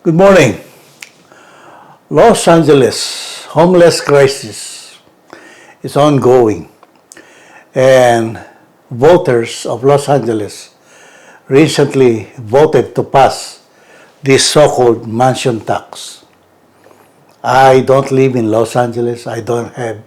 Good morning. Los Angeles homeless crisis is ongoing, and voters of Los Angeles recently voted to pass this so-called mansion tax. I don't live in Los Angeles. I don't have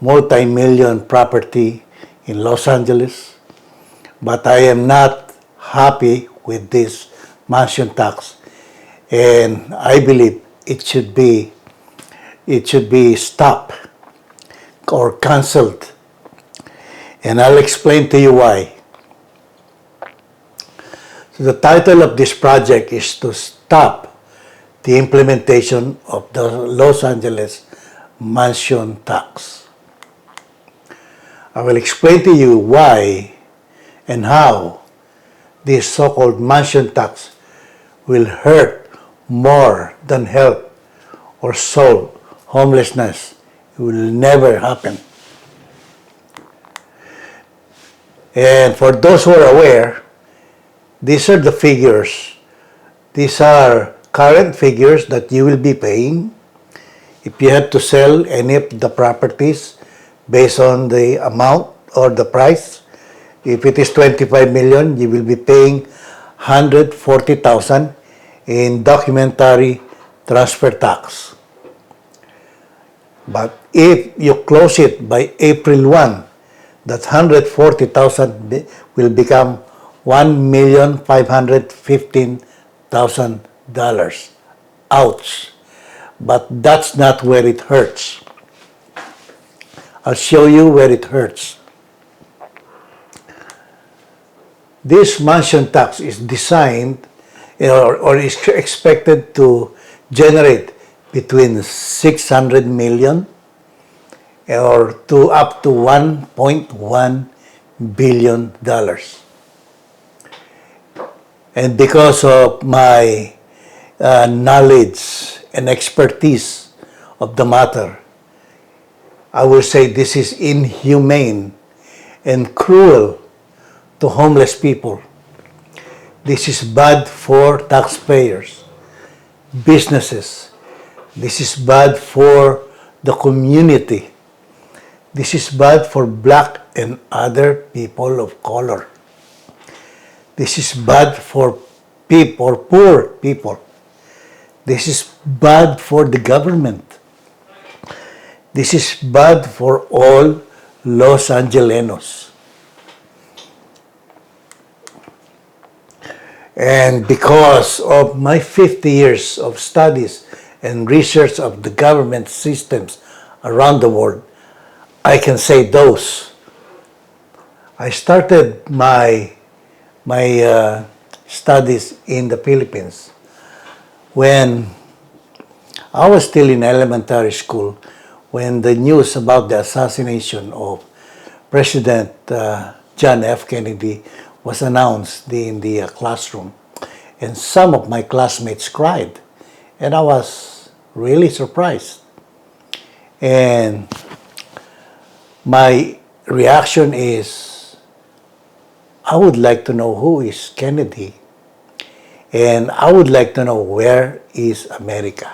multi-million property in Los Angeles, but I am not happy with this mansion tax, and I believe it should be stopped or cancelled, and I'll explain to you why. So the title of this project is to stop the implementation of the Los Angeles mansion tax. I will explain to you why and how this so-called mansion tax will hurt more than help or solve homelessness. It will never happen. And for those who are aware, these are the figures. These are current figures that you will be paying if you have to sell any of the properties based on the amount or the price. If it is 25 million, you will be paying 140,000 in documentary transfer tax. But if you close it by April 1, that 140,000 will become $1,515,000. Ouch. But that's not where it hurts. I'll show you where it hurts. This mansion tax is designed or is expected to generate between 600 million or to up to $1.1 billion. And because of my knowledge and expertise of the matter, I will say this is inhumane and cruel to homeless people. This is bad for taxpayers, businesses. This is bad for the community. This is bad for black and other people of color. This is bad for poor people. This is bad for the government. This is bad for all Los Angelenos. And because of my 50 years of studies and research of the government systems around the world, I can say those. I started my studies in the Philippines when I was still in elementary school, when the news about the assassination of President John F. Kennedy was announced in the classroom. And some of my classmates cried. And I was really surprised. And my reaction is, I would like to know who is Kennedy. And I would like to know where is America.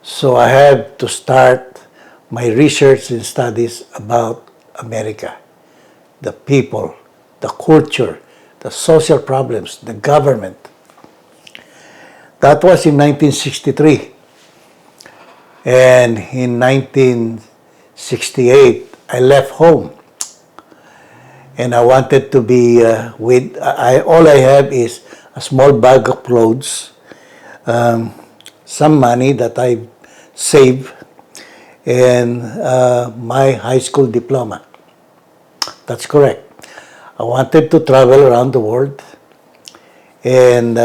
So I have to start my research and studies about America, the people, the culture, the social problems, the government. That was in 1963. And in 1968, I left home. And I wanted to be all I have is a small bag of clothes, some money that I saved, and my high school diploma. That's correct. I wanted to travel around the world and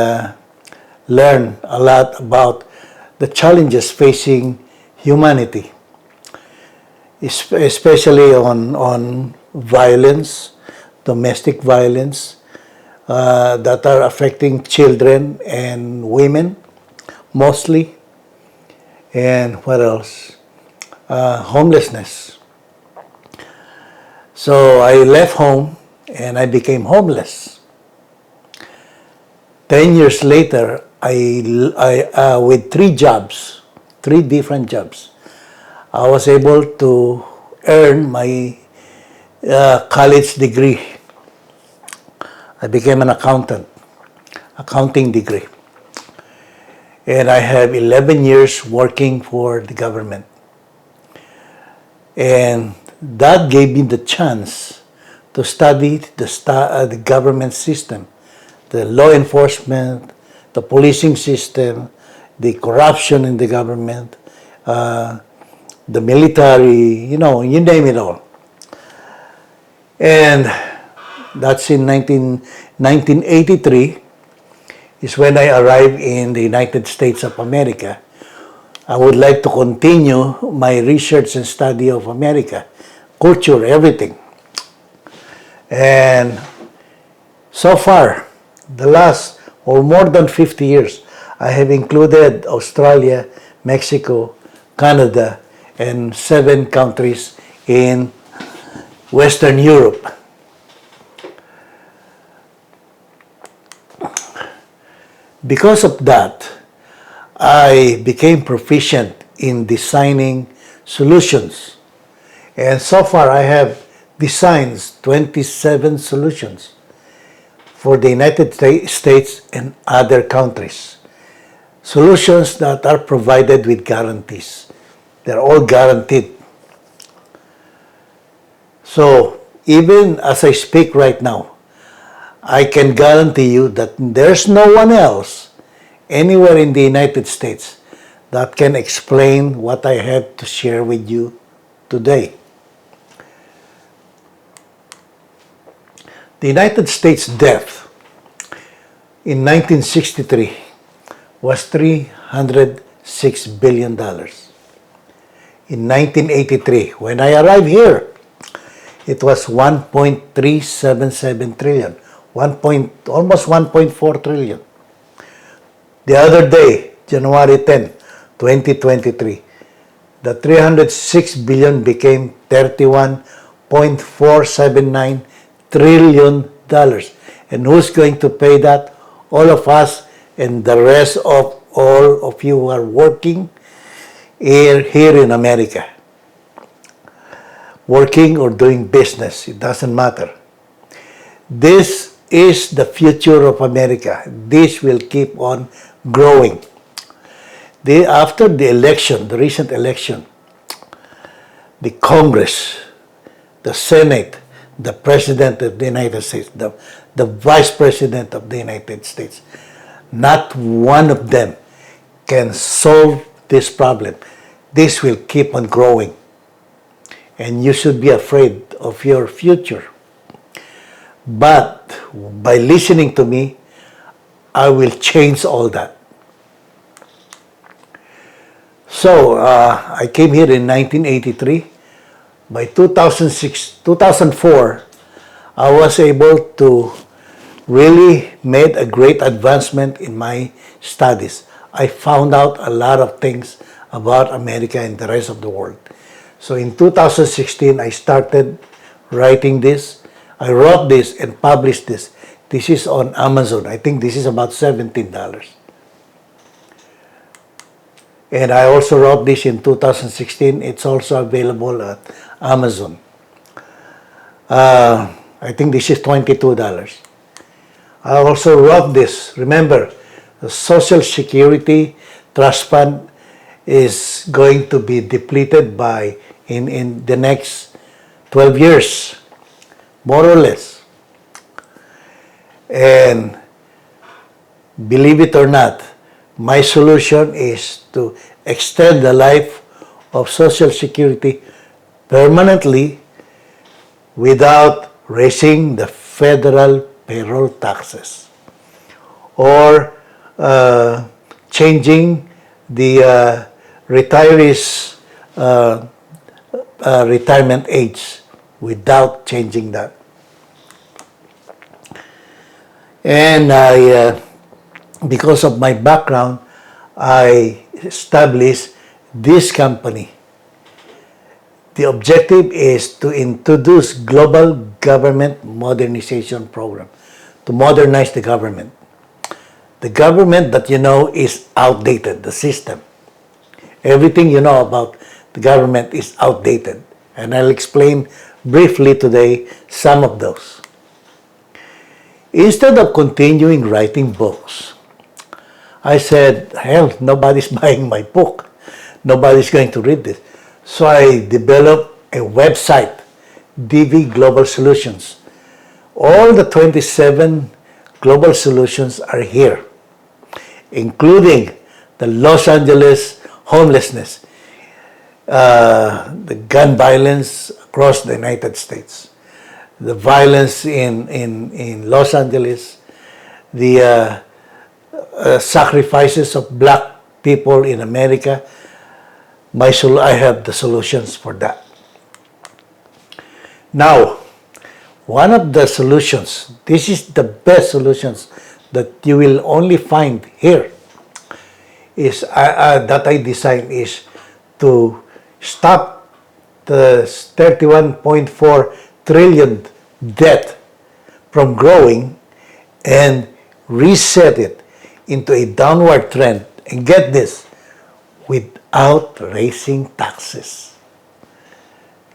learn a lot about the challenges facing humanity, especially on violence, domestic violence, that are affecting children and women mostly. And what else? Homelessness. So I left home and I became homeless. 10 years later, with three different jobs, I was able to earn my college degree. I became an accounting degree. And I have 11 years working for the government. And that gave me the chance to study the government system, the law enforcement, the policing system, the corruption in the government, the military, you name it all. And that's in 1983 is when I arrived in the United States of America. I would like to continue my research and study of America, culture, everything. And so far, the last or more than 50 years, I have included Australia, Mexico, Canada, and 7 countries in Western Europe. Because of that, I became proficient in designing solutions. And so far, I have designed 27 solutions for the United States and other countries. Solutions that are provided with guarantees. They're all guaranteed. So, even as I speak right now, I can guarantee you that there's no one else anywhere in the United States that can explain what I have to share with you today. The United States debt in 1963 was $306 billion. In 1983, when I arrived here, it was 1.377 trillion, almost 1.4 trillion. The other day, January 10, 2023, the 306 billion became $31.479 trillion. And who's going to pay that? All of us and the rest of all of you who are working here in America. Working or doing business, it doesn't matter. This is the future of America. This will keep on growing. After the election, the recent election, the Congress, the Senate, the President of the United States, the Vice President of the United States, not one of them can solve this problem. This will keep on growing. And you should be afraid of your future. But by listening to me, I will change all that. So, I came here in 1983. By 2004, I was able to really made a great advancement in my studies. I found out a lot of things about America and the rest of the world. So in 2016, I started writing this. I wrote this and published this. This is on Amazon. I think this is about $17. And I also wrote this in 2016. It's also available at Amazon. I think this is $22. I also wrote this. Remember, the Social Security Trust Fund is going to be depleted in the next 12 years, more or less. And believe it or not, my solution is to extend the life of Social Security permanently without raising the federal payroll taxes or changing the retirees' retirement age without changing that. And because of my background, I established this company. The objective is to introduce global government modernization program, to modernize the government. The government that you know is outdated, the system. Everything you know about the government is outdated. And I'll explain briefly today some of those. Instead of continuing writing books, I said, hell, nobody's buying my book. Nobody's going to read this. So I developed a website, DV Global Solutions. All the 27 global solutions are here, including the Los Angeles homelessness, the gun violence across the United States, the violence in Los Angeles, the sacrifices of black people in America. I have the solutions for that. Now, one of the solutions, this is the best solutions that you will only find here, is that I designed is to stop the 31.4 trillion debt from growing and reset it into a downward trend. And get this, without raising taxes.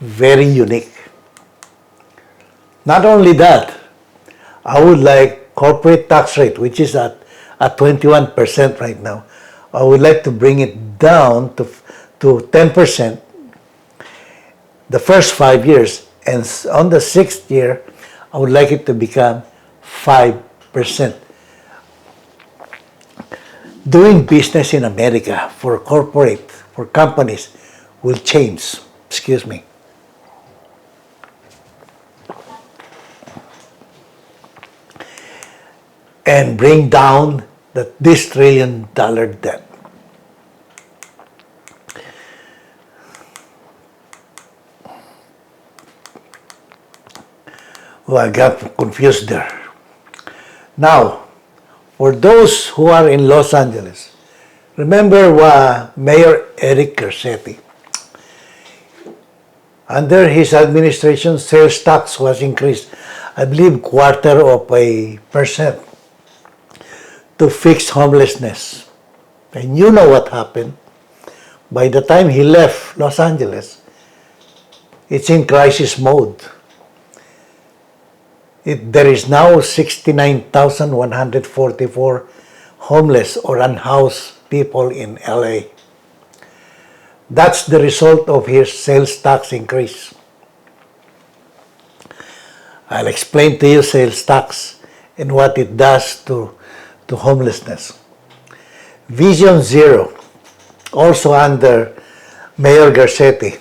Very unique. Not only that, I would like corporate tax rate, which is at 21% right now. I would like to bring it down to 10% the first 5 years. And on the 6th year, I would like it to become 5%. Doing business in America for companies will change. Excuse me. And bring down this $1 trillion debt. Well, I got confused there. Now, for those who are in Los Angeles, remember Mayor Eric Garcetti. Under his administration, sales tax was increased, I believe, 0.25% to fix homelessness. And you know what happened. By the time he left Los Angeles, it's in crisis mode. There is now 69,144 homeless or unhoused people in LA. That's the result of his sales tax increase. I'll explain to you sales tax and what it does to homelessness. Vision Zero, also under Mayor Garcetti,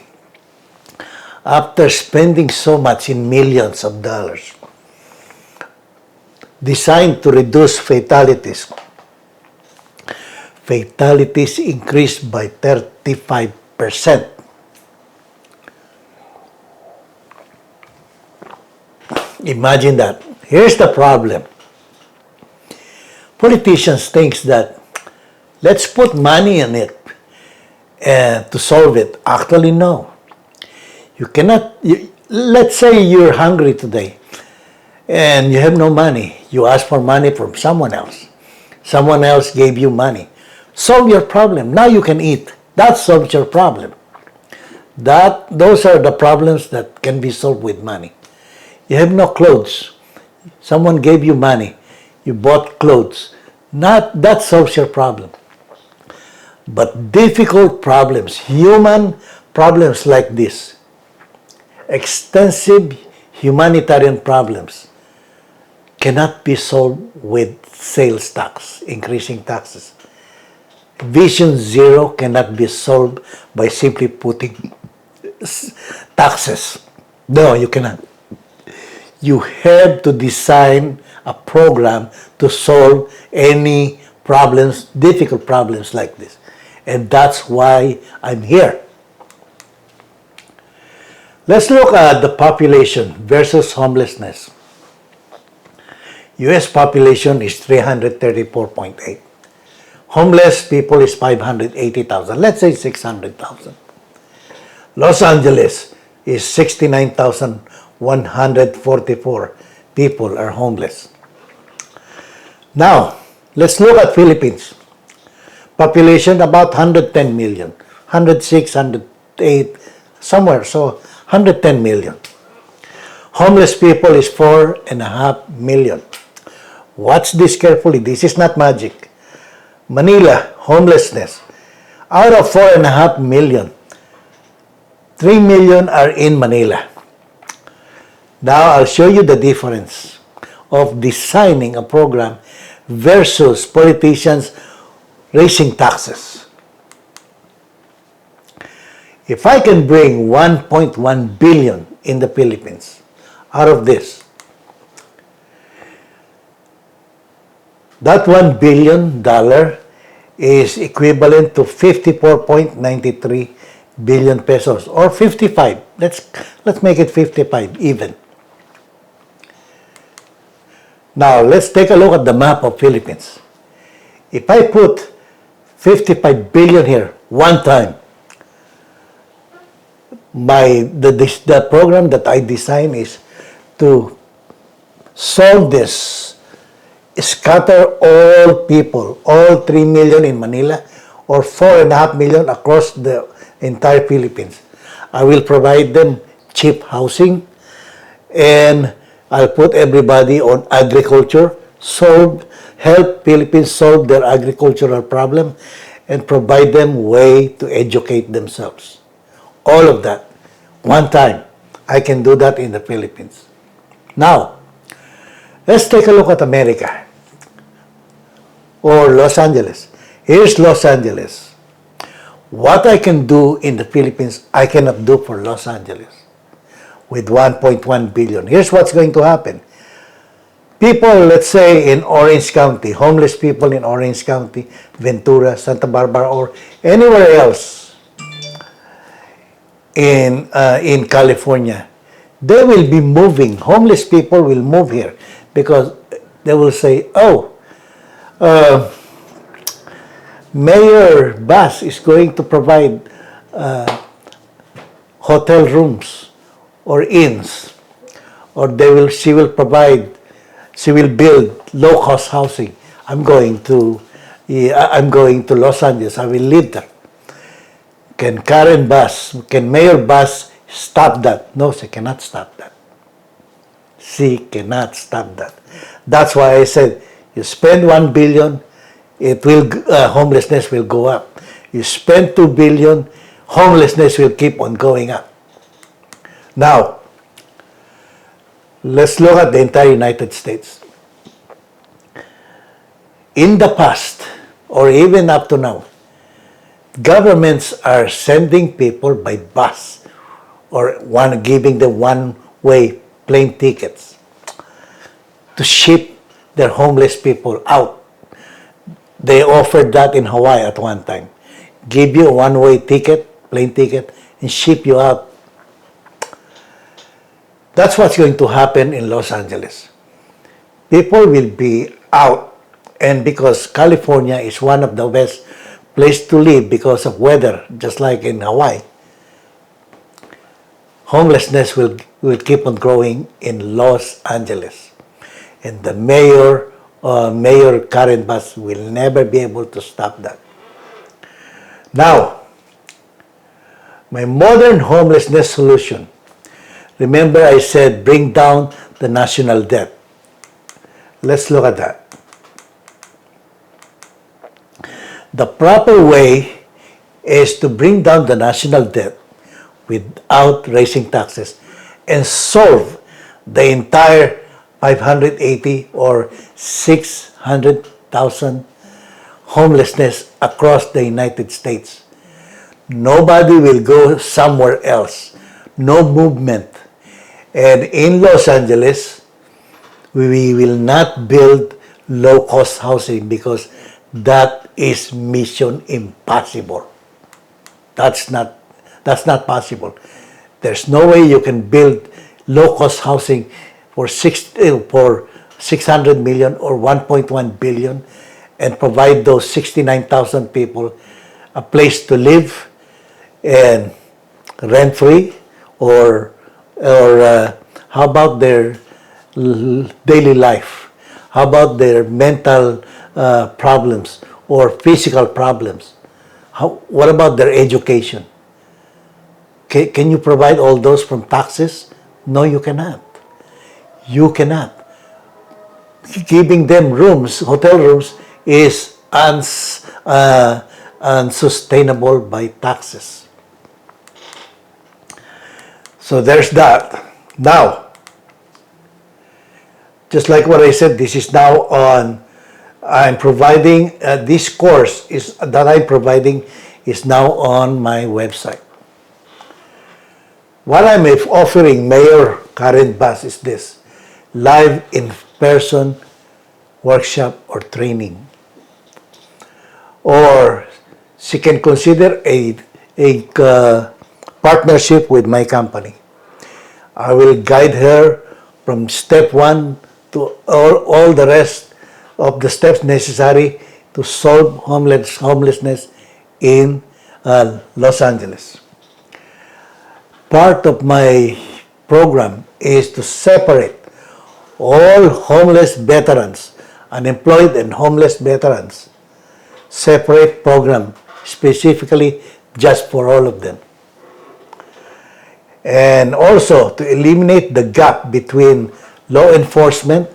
after spending so much in millions of dollars, designed to reduce fatalities. Fatalities increased by 35%. Imagine that. Here's the problem. Politicians think that let's put money in it to solve it. Actually, no. You cannot. Let's say you're hungry today and you have no money. You ask for money from someone else. Someone else gave you money. Solve your problem. Now you can eat. That solves your problem. Those are the problems that can be solved with money. You have no clothes. Someone gave you money. You bought clothes. That solves your problem. But difficult problems, human problems like this, extensive humanitarian problems, cannot be solved with sales tax, increasing taxes. Vision Zero cannot be solved by simply putting taxes. No, you cannot. You have to design a program to solve any problems, difficult problems like this. And that's why I'm here. Let's look at the population versus homelessness. U.S. population is 334.8. Homeless people is 580,000. Let's say 600,000. Los Angeles is 69,144 people are homeless. Now, Let's look at Philippines. Population about 110 million. 106, 108, somewhere. So 110 million. Homeless people is 4.5 million. Watch this carefully. This is not magic. Manila, homelessness. Out of 4.5 million, 3 million are in Manila. Now I'll show you the difference of designing a program versus politicians raising taxes. If I can bring 1.1 billion in the Philippines out of this, that $1 billion is equivalent to 54.93 billion pesos or 55. Let's make it 55 even. Now, let's take a look at the map of Philippines. If I put 55 billion here one time, the program that I design is to solve this, scatter all people, all 3 million in Manila or 4.5 million across the entire Philippines. I will provide them cheap housing and I'll put everybody on agriculture, help Philippines solve their agricultural problem and provide them way to educate themselves. All of that. One time. I can do that in the Philippines. Now, let's take a look at America or Los Angeles. Here's Los Angeles. What I can do in the Philippines, I cannot do for Los Angeles with 1.1 billion. Here's what's going to happen. People, let's say in Orange County, homeless people in Orange County, Ventura, Santa Barbara, or anywhere else in California, they will be moving. Homeless people will move here because they will say, oh, Mayor Bass is going to provide hotel rooms or inns, or she will build low-cost housing. I'm going to Los Angeles. I will live there. Can Mayor Bass stop that? No, she cannot stop that. She cannot stop that. That's why I said, you spend 1 billion, homelessness will go up. You spend 2 billion, homelessness will keep on going up. Now, let's look at the entire United States. In the past, or even up to now, governments are sending people by bus or giving them one-way plane tickets to ship their homeless people out. They offered that in Hawaii at one time. Give you a one-way ticket, plane ticket, and ship you out. That's what's going to happen in Los Angeles. People will be out, and because California is one of the best places to live because of weather, just like in Hawaii, homelessness will keep on growing in Los Angeles. And the Mayor Karen Bass will never be able to stop that. Now, my modern homelessness solution. Remember I said bring down the national debt. Let's look at that. The proper way is to bring down the national debt without raising taxes and solve the entire 580 or 600,000 homelessness across the United States. Nobody will go somewhere else. No movement. And in Los Angeles, we will not build low-cost housing because that is mission impossible. That's not possible. There's no way you can build low-cost housing for 600 million or 1.1 billion and provide those 69,000 people a place to live and rent-free, or how about their daily life? How about their mental problems or physical problems. What about their education? Can you provide all those from taxes? No, you cannot. You cannot. Giving them rooms, hotel rooms, is unsustainable by taxes. So there's that. Now, just like what I said, this is now on, I'm providing, this course is that I'm providing is now on my website. What I'm offering Mayor Karen Bass is this: live in-person workshop or training. Or she can consider a partnership with my company. I will guide her from step one to all the rest of the steps necessary to solve homelessness in Los Angeles. Part of my program is to separate all homeless veterans, unemployed and homeless veterans, separate program specifically just for all of them. And also to eliminate the gap between law enforcement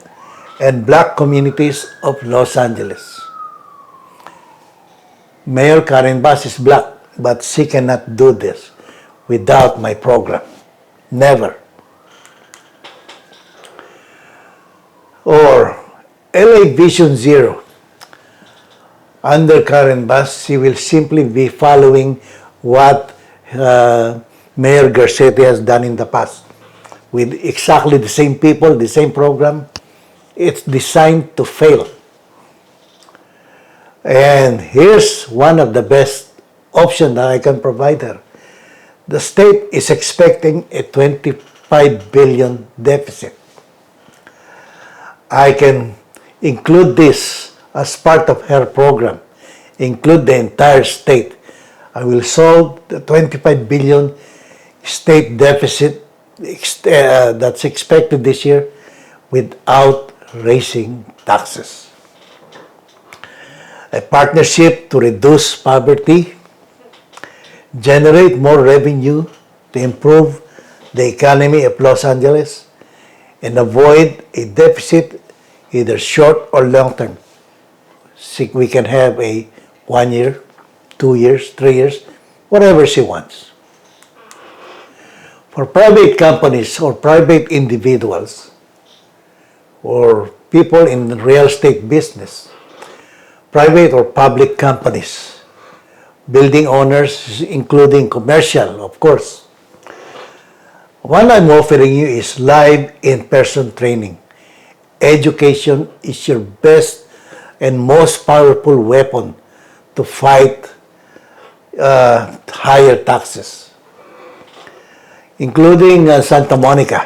and black communities of Los Angeles. Mayor Karen Bass is black, but she cannot do this without my program. Never. Or LA Vision Zero. Under Karen Bass, she will simply be following what Mayor Garcetti has done in the past with exactly the same people, the same program. It's designed to fail. And here's one of the best options that I can provide her. The state is expecting a $25 billion deficit. I can include this as part of her program, include the entire state. I will solve the $25 billion state deficit that's expected this year without raising taxes. A partnership to reduce poverty, generate more revenue to improve the economy of Los Angeles, and avoid a deficit either short or long term. So we can have a 1 year, 2 years, 3 years, whatever she wants. For private companies or private individuals or people in the real estate business, private or public companies, building owners, including commercial, of course. What I'm offering you is live in-person training. Education is your best and most powerful weapon to fight higher taxes, including Santa Monica.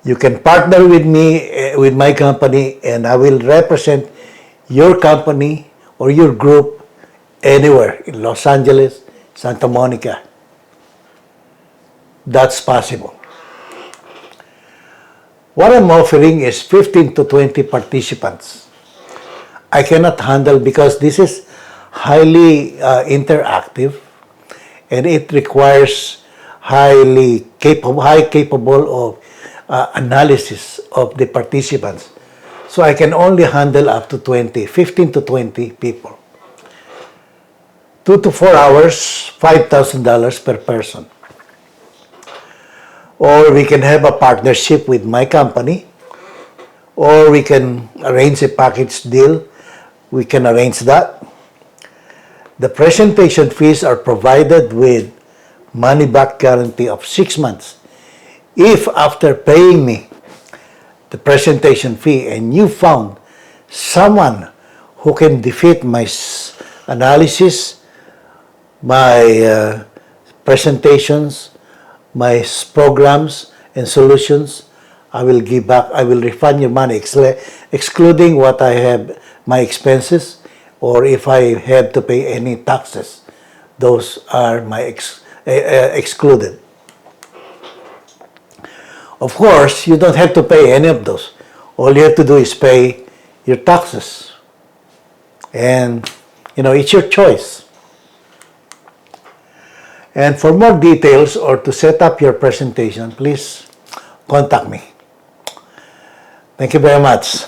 You can partner with me, with my company, and I will represent your company or your group anywhere in Los Angeles, Santa Monica. That's possible. What I'm offering is 15 to 20 participants. I cannot handle because this is highly interactive and it requires high capable of analysis of the participants. So I can only handle up to 15 to 20 people. 2 to 4 hours, $5,000 per person. Or we can have a partnership with my company, or we can arrange a package deal. We can arrange that. The presentation fees are provided with money-back guarantee of 6 months. If after paying me the presentation fee and you found someone who can defeat my analysis, my presentations, my programs and solutions, I will give back, I will refund your money, excluding what I have, my expenses, or if I have to pay any taxes. Those are my excluded. Of course, you don't have to pay any of those. All you have to do is pay your taxes, And, it's your choice. And for more details or to set up your presentation, please contact me. Thank you very much.